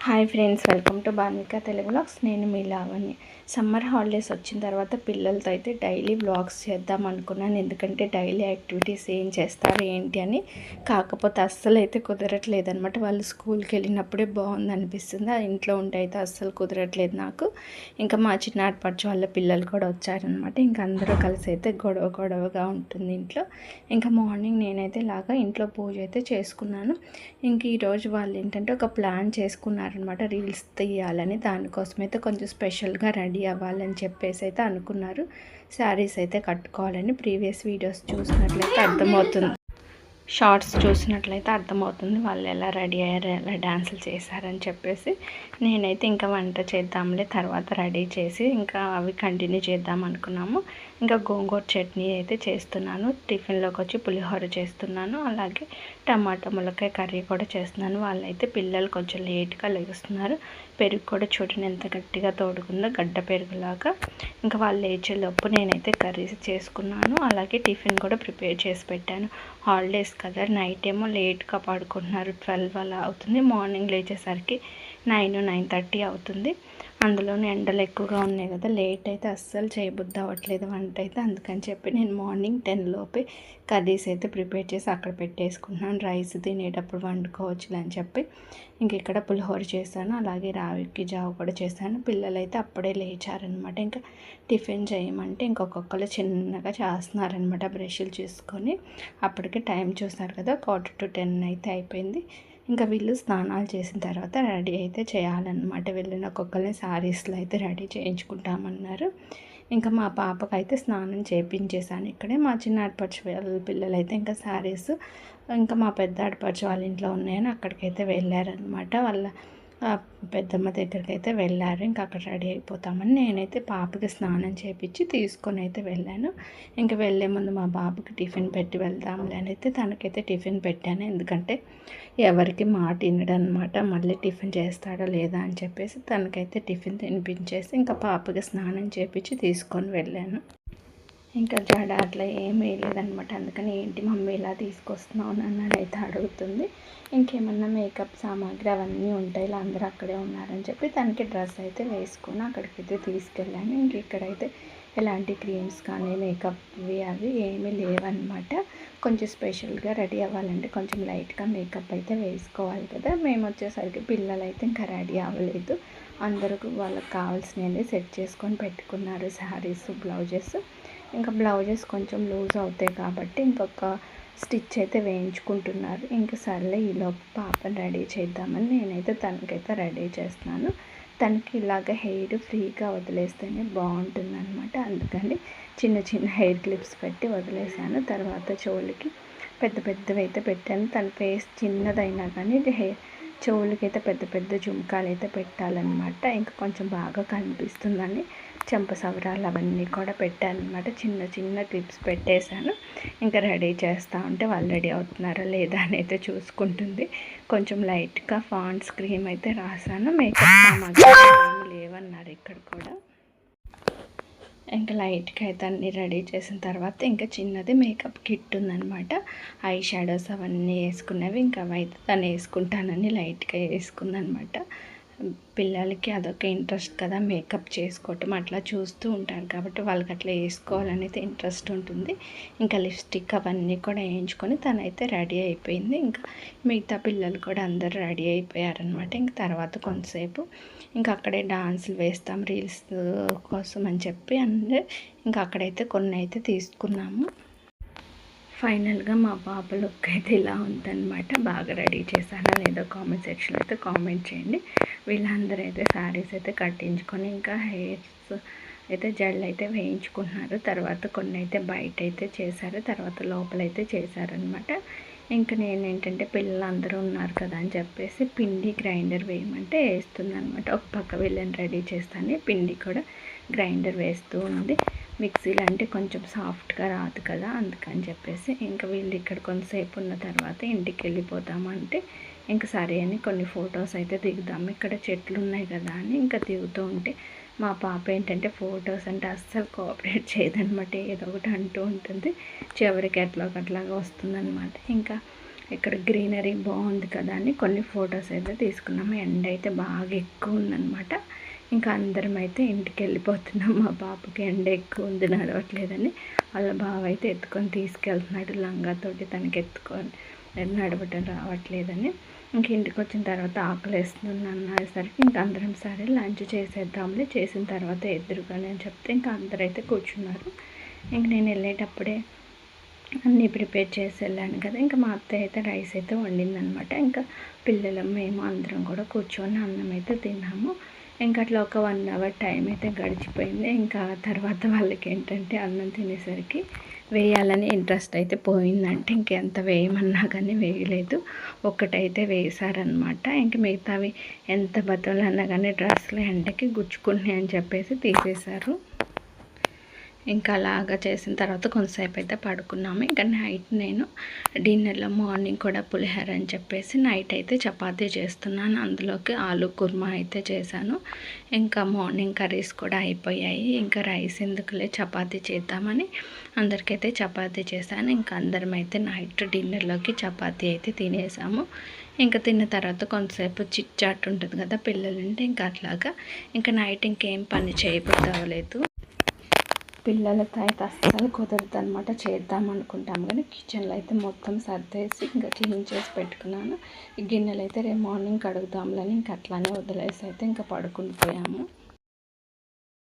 Hi friends, welcome to Banvika Telugu vlogs. నేను మీ Lavanya. Summer holidays వచ్చిన తర్వాత పిల్లలతో అయితే డైలీ వ్లాగ్స్ చేద్దాం అనుకున్నాను. ఎందుకంటే డైలీ యాక్టివిటీస్ ఏం చేస్తారు ఏంటి అని. కాకపోతే అస్సలు అయితే కుదరట్లేదు అనమాట. వాళ్ళు స్కూల్కి వెళ్ళినప్పుడే బాగుంది అనిపిస్తుంది. ఇంట్లో ఉంటే అయితే అస్సలు కుదరట్లేదు నాకు. ఇంకా మా చిన్నాటి పరచు వాళ్ళ పిల్లలు కూడా వచ్చారనమాట. ఇంకా అందరూ కలిసి అయితే గొడవగా ఉంటుంది ఇంట్లో. ఇంకా మార్నింగ్ నేనైతే ఇలాగా ఇంట్లో పూజ అయితే చేసుకున్నాను. ఇంక ఈరోజు వాళ్ళు ఏంటంటే ఒక ప్లాన్ చేసుకున్నారు అనమాట, రీల్స్ తీయాలని. దానికోసం అయితే కొంచెం స్పెషల్గా రెడీ అవ్వాలని చెప్పేసి అయితే అనుకున్నారు. శారీస్ అయితే కట్టుకోవాలని ప్రీవియస్ వీడియోస్ చూసినట్లయితే అర్థమవుతుంది, షార్ట్స్ చూసినట్లయితే అర్థమవుతుంది వాళ్ళు ఎలా రెడీ అయ్యారు, ఎలా డ్యాన్సులు చేశారని చెప్పేసి. నేనైతే ఇంకా వంట చేద్దాంలే తర్వాత రెడీ చేసి ఇంకా అవి కంటిన్యూ చేద్దాం అనుకున్నాము. ఇంకా గోంగూర చట్నీ అయితే చేస్తున్నాను. టిఫిన్లోకి వచ్చి పులిహోర చేస్తున్నాను. అలాగే టమాటా ములక్కాయ కర్రీ కూడా చేస్తున్నాను. వాళ్ళైతే పిల్లలు కొంచెం లేట్గా లెగుస్తున్నారు. పెరుగు కూడా చూడండి ఎంత గట్టిగా తోడుకుందో, గడ్డ పెరుగులాగా. ఇంకా వాళ్ళు లేచేలోపు నేనైతే కర్రీస్ చేసుకున్నాను. అలాగే టిఫిన్ కూడా ప్రిపేర్ చేసి పెట్టాను. హాలిడేస్ కదా, నైట్ ఏమో లేట్గా పడుకుంటున్నారు. 12 అలా అవుతుంది. మార్నింగ్ లేచేసరికి 9-9:30 అవుతుంది. అందులోనే ఎండలు ఎక్కువగా ఉన్నాయి కదా, లేట్ అయితే అస్సలు చేయబుద్ధి అవ్వట్లేదు వంట అయితే. అందుకని చెప్పి నేను మార్నింగ్ 10 లోపే కర్రీస్ అయితే ప్రిపేర్ చేసి అక్కడ పెట్టేసుకుంటున్నాను. రైస్ తినేటప్పుడు వండుకోవచ్చులే అని చెప్పి ఇంక ఇక్కడ పులిహోర చేశాను. అలాగే రావికి జావ కూడా చేశాను. పిల్లలైతే అప్పుడే లేచారనమాట. ఇంకా టిఫిన్ చేయమంటే ఇంకొకళ్ళు చిన్నగా చేస్తున్నారనమాట బ్రష్లు చేసుకొని. అప్పటికే టైం చూస్తున్నారు కదా, 9:45 అయితే అయిపోయింది. ఇంకా వీళ్ళు స్నానాలు చేసిన తర్వాత రెడీ అయితే చేయాలన్నమాట. వెళ్ళిన ఒక్కొక్కరిని శారీస్లో అయితే రెడీ చేయించుకుంటామన్నారు. ఇంకా మా పాపకైతే స్నానం చేయించేసాను ఇక్కడే. మా చిన్న ఆడపడుచు వాళ్ళ పిల్లలు అయితే ఇంకా శారీస్, ఇంకా మా పెద్ద ఆడపడుచు వాళ్ళ ఇంట్లో ఉన్నాయని అక్కడికైతే వెళ్ళారనమాట. వాళ్ళ పెద్దమ్మ దగ్గరికి అయితే వెళ్ళారు. ఇంకా అక్కడ రెడీ అయిపోతామని నేనైతే పాపకి స్నానం చేయించి తీసుకొని అయితే వెళ్ళాను. ఇంకా వెళ్ళే ముందు మా బాబుకి టిఫిన్ పెట్టి వెళ్దాంలే అని అయితే తనకైతే టిఫిన్ పెట్టాను. ఎందుకంటే ఎవరికి మాట వినడనమాట, మళ్ళీ టిఫిన్ చేస్తాడో లేదా అని చెప్పేసి తనకైతే టిఫిన్ తినిపించేసి ఇంకా పాపకి స్నానం చేయించి తీసుకొని వెళ్ళాను. ఇంకా జడ అట్లా ఏం వేయలేదనమాట. అందుకని ఏంటి మమ్మీ ఇలా తీసుకొస్తున్నావు నన్ను అయితే అడుగుతుంది. ఇంకేమన్నా మేకప్ సామాగ్రి అవన్నీ ఉంటాయి, ఇలా అందరూ అక్కడే ఉన్నారని చెప్పి తనకి డ్రెస్ అయితే వేసుకొని అక్కడికైతే తీసుకెళ్ళాను. ఇంక ఇక్కడైతే ఎలాంటి క్రీమ్స్ కానీ మేకప్వి అవి ఏమీ లేవన్నమాట. కొంచెం స్పెషల్గా రెడీ అవ్వాలంటే కొంచెం లైట్గా మేకప్ అయితే వేసుకోవాలి కదా. మేము వచ్చేసరికి పిల్లలు అయితే ఇంకా రెడీ అవ్వలేదు. అందరూ వాళ్ళకి కావాల్సినవి సెట్ చేసుకొని పెట్టుకున్నారు, శారీస్ బ్లౌజెస్. ఇంకా బ్లౌజెస్ కొంచెం లూజ్ అవుతాయి కాబట్టి ఇంకొక స్టిచ్ అయితే వేయించుకుంటున్నారు. ఇంకా సర్లే ఈలోపు పాపని రెడీ చేద్దామని నేనైతే తనకైతే రెడీ చేస్తున్నాను. తనకి ఇలాగ హెయిర్ ఫ్రీగా వదిలేస్తేనే బాగుంటుందన్నమాట. అందుకని చిన్న చిన్న హెయిర్ క్లిప్స్ పెట్టి వదిలేసాను. తర్వాత చెవులకి పెద్ద పెద్దవి అయితే పెట్టాను. తన ఫేస్ చిన్నదైనా కానీ చెవులకి అయితే పెద్ద పెద్ద జుంకాలు అయితే పెట్టాలన్నమాట. ఇంకా కొంచెం బాగా కనిపిస్తుందని చెంపసవరాలు అవన్నీ కూడా పెట్టాను అనమాట. చిన్న చిన్న క్లిప్స్ పెట్టేశాను. ఇంకా రెడీ చేస్తూ ఉంటే వాళ్ళు రెడీ అవుతున్నారా లేదా అని అయితే చూసుకుంటుంది. కొంచెం లైట్గా పాండ్స్ క్రీమ్ అయితే రాసాను. మేకప్ సామాగ్రి ఏమి లేవన్నారు ఇక్కడ కూడా. ఇంకా లైట్గా అయితే అన్నీ రెడీ చేసిన తర్వాత ఇంకా చిన్నది మేకప్ కిట్ ఉందనమాట. ఐ షాడోస్ అవన్నీ వేసుకున్నవి. ఇంకా అవి అయితే తను వేసుకుంటానని లైట్గా వేసుకుందనమాట. పిల్లలకి అదొక ఇంట్రెస్ట్ కదా, మేకప్ చేసుకోవటం అట్లా చూస్తూ ఉంటారు కాబట్టి వాళ్ళకి అట్లా వేసుకోవాలని అయితే ఇంట్రెస్ట్ ఉంటుంది. ఇంకా లిప్స్టిక్ అవన్నీ కూడా వేయించుకొని తనైతే రెడీ అయిపోయింది. ఇంకా మిగతా పిల్లలు కూడా అందరూ రెడీ అయిపోయారనమాట. ఇంక తర్వాత కొంతసేపు ఇంకా అక్కడే డాన్సులు వేస్తాం రీల్స్ కోసం అని చెప్పి ఇంకా అక్కడైతే కొన్ని అయితే తీసుకున్నాము. ఫైనల్గా మా పాప లుక్ అయితే ఇలా ఉందన్నమాట. బాగా రెడీ చేశారా లేదో కామెంట్ సెక్షన్లో అయితే కామెంట్ చేయండి. వీళ్ళందరూ అయితే శారీస్ అయితే కట్టించుకొని ఇంకా హెయిర్స్ అయితే జడలు అయితే వేయించుకున్నారు. తర్వాత కొన్ని అయితే బయట అయితే చేశారు, తర్వాత లోపలైతే చేశారనమాట. ఇంకా నేను ఏంటంటే పిల్లలు అందరూ ఉన్నారు కదా అని చెప్పేసి పిండి గ్రైండర్ వేయమంటే వేస్తుంది అనమాట. ఒక పక్క వీళ్ళని రెడీ చేస్తాను, పిండి కూడా గ్రైండర్ వేస్తూ ఉంది. మిక్సీలో అంటే కొంచెం సాఫ్ట్గా రాదు కదా, అందుకని చెప్పేసి ఇంకా వీళ్ళు ఇక్కడ కొంతసేపు ఉన్న తర్వాత ఇంటికి వెళ్ళిపోతామంటే ఇంకా సరే అని కొన్ని ఫొటోస్ అయితే దిగుదాము. ఇక్కడ చెట్లు ఉన్నాయి కదా అని ఇంకా దిగుతూ ఉంటే మా పాప ఏంటంటే ఫొటోస్ అంటే అస్సలు కోఆపరేట్ చేయదనమాట. ఏదో ఒకటి అంటూ ఉంటుంది, చివరికి ఎట్లాగట్లాగా వస్తుందన్నమాట. ఇంకా ఇక్కడ గ్రీనరీ బాగుంది కదా అని కొన్ని ఫొటోస్ అయితే తీసుకున్నాము. ఎండ అయితే బాగా ఎక్కువ ఉందన్నమాట. ఇంకా అందరం అయితే ఇంటికి వెళ్ళిపోతున్నాం. మా పాపకి ఎండ ఎక్కువ ఉంది నడవట్లేదని వాళ్ళ బావ అయితే ఎత్తుకొని తీసుకెళ్తున్నాడు. లంగాతోటి తనకి ఎత్తుకొని నడవటం రావట్లేదని. ఇంక ఇంటికి వచ్చిన తర్వాత ఆకలి వేస్తుంది అన్నసరికి ఇంకా అందరం సరే లంచ్ చేసేద్దాంలే, చేసిన తర్వాత ఎదురుగానే అని చెప్తే ఇంకా అందరైతే కూర్చున్నారు. ఇంక నేను వెళ్ళేటప్పుడే అన్నీ ప్రిపేర్ చేసి వెళ్ళాను కదా. ఇంకా మా అత్తయ్య అయితే రైస్ అయితే వండిందనమాట. ఇంకా పిల్లలు మేము అందరం కూడా కూర్చొని అన్నం అయితే తిన్నాము. ఇంకా అట్లా ఒక 1 అవర్ టైం అయితే గడిచిపోయింది. ఇంకా తర్వాత వాళ్ళకి ఏంటంటే అన్నం తినేసరికి వేయాలని ఇంట్రెస్ట్ అయితే పోయిందంటే ఇంకెంత వేయమన్నా కానీ వేయలేదు. ఒక్కటైతే వేసారనమాట. ఇంక మిగతావి ఎంత బతులన్నా కానీ డ్రెస్సులు ఎండకి గుచ్చుకుంటున్నాయి అని చెప్పేసి తీసేశారు. ఇంకా అలాగా చేసిన తర్వాత కొంతసేపు అయితే పడుకున్నాము. ఇంకా నైట్ నేను డిన్నర్లో మార్నింగ్ కూడా పులిహోర అని చెప్పేసి నైట్ అయితే చపాతీ చేస్తున్నాను. అందులోకి ఆలు కుర్మా అయితే చేశాను. ఇంకా మార్నింగ్ కర్రీస్ కూడా అయిపోయాయి. ఇంకా రైస్ ఎందుకులే చపాతీ చేద్దామని అందరికైతే చపాతీ చేశాను. ఇంకా అందరం అయితే నైట్ డిన్నర్లోకి చపాతీ అయితే తినేసాము. ఇంకా తిన్న తర్వాత కొంతసేపు చిట్ చాట్ ఉంటుంది కదా పిల్లలుంటే, ఇంకా అట్లాగా ఇంకా నైట్ ఇంకేం పని చేయబుద్ధి అవ్వలేదు. పిల్లలతో అయితే అస్సలు కుదరదు అనమాట. చేద్దాం అనుకుంటాం కానీ కిచెన్లో అయితే మొత్తం సర్దేసి ఇంకా క్లీన్ చేసి పెట్టుకున్నాను. ఈ గిన్నెలు అయితే రేపు మార్నింగ్ కడుగుదాంలని ఇంకా అట్లానే వదిలేసి అయితే ఇంకా పడుకుని పోయాము.